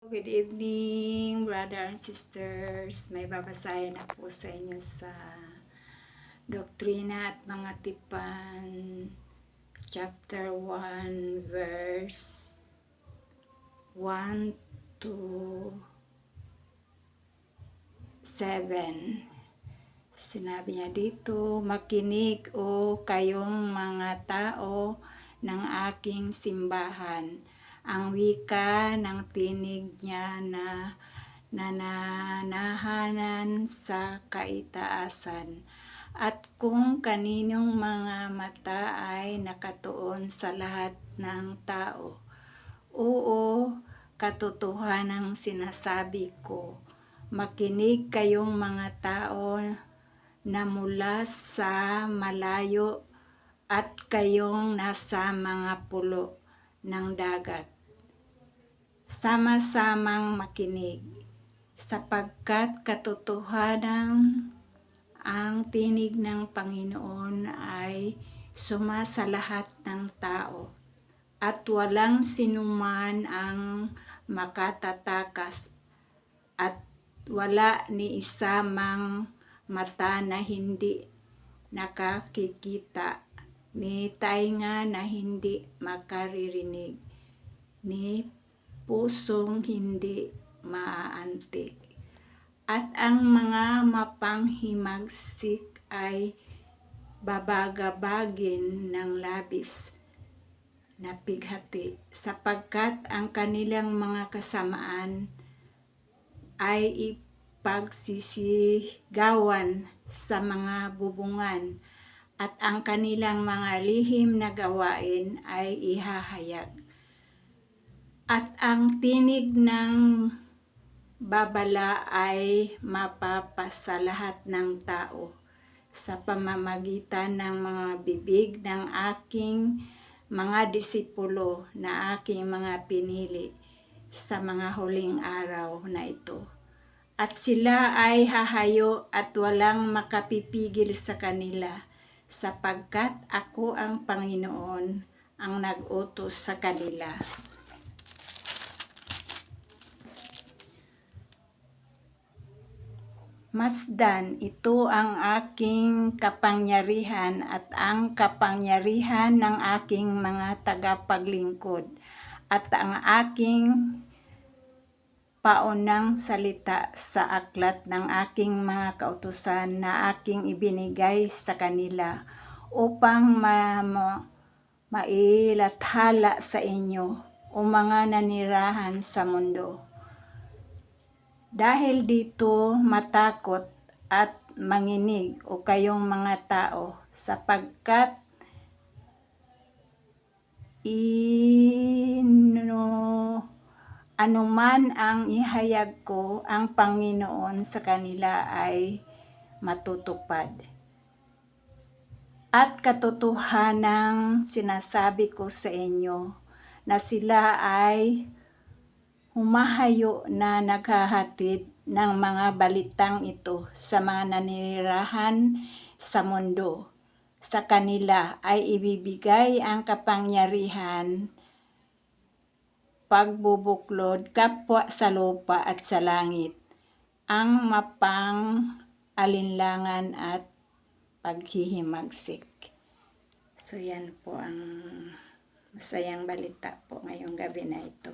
Good evening, brother and sisters. May babasahin na po sa inyo sa Doktrina at Mga Tipan, chapter 1, verse 1 to 7. Sinabi niya dito, makinig o kayong mga tao ng aking simbahan. Ang wika ng tinig niya na nananahanan sa kaitaasan. At kung kaninong mga mata ay nakatuon sa lahat ng tao. Oo, katotohanang sinasabi ko. Makinig kayong mga tao na mula sa malayo at kayong nasa mga pulo ng dagat. Sama-samang makinig, sapagkat katotohanan ang tinig ng Panginoon ay sumasalahat ng tao, at walang sinuman ang makatatakas, at wala ni isa mang mata na hindi nakakikita, ni tainga na hindi makaririnig, ni pusong hindi maaantig. At ang mga mapanghimagsik ay babagabagin ng labis na pighati, sapagkat ang kanilang mga kasamaan ay ipagsisigawan sa mga bubungan, at ang kanilang mga lihim na gawain ay ihahayag. At ang tinig ng babala ay mapapasalahat ng tao sa pamamagitan ng mga bibig ng aking mga disipulo na aking mga pinili sa mga huling araw na ito. At sila ay hahayo at walang makapipigil sa kanila, sapagkat ako ang Panginoon ang nag-utos sa kanila. Masdan, ito ang aking kapangyarihan at ang kapangyarihan ng aking mga tagapaglingkod, at ang aking paunang salita sa aklat ng aking mga kautusan na aking ibinigay sa kanila upang mailathala sa inyo o mga nanirahan sa mundo. Dahil dito matakot at manginig o kayong mga tao, sapagkat anuman ang ihayag ko ang Panginoon sa kanila ay matutupad. At katotohanang sinasabi ko sa inyo na sila ay humahayo na naghahatid ng mga balitang ito sa mga nanirahan sa mundo. Sa kanila ay ibibigay ang kapangyarihan, pagbubuklod kapwa sa lupa at sa langit, ang mapang-alinlangan at paghihimagsik. So yan po ang masayang balita po ngayong gabi na ito.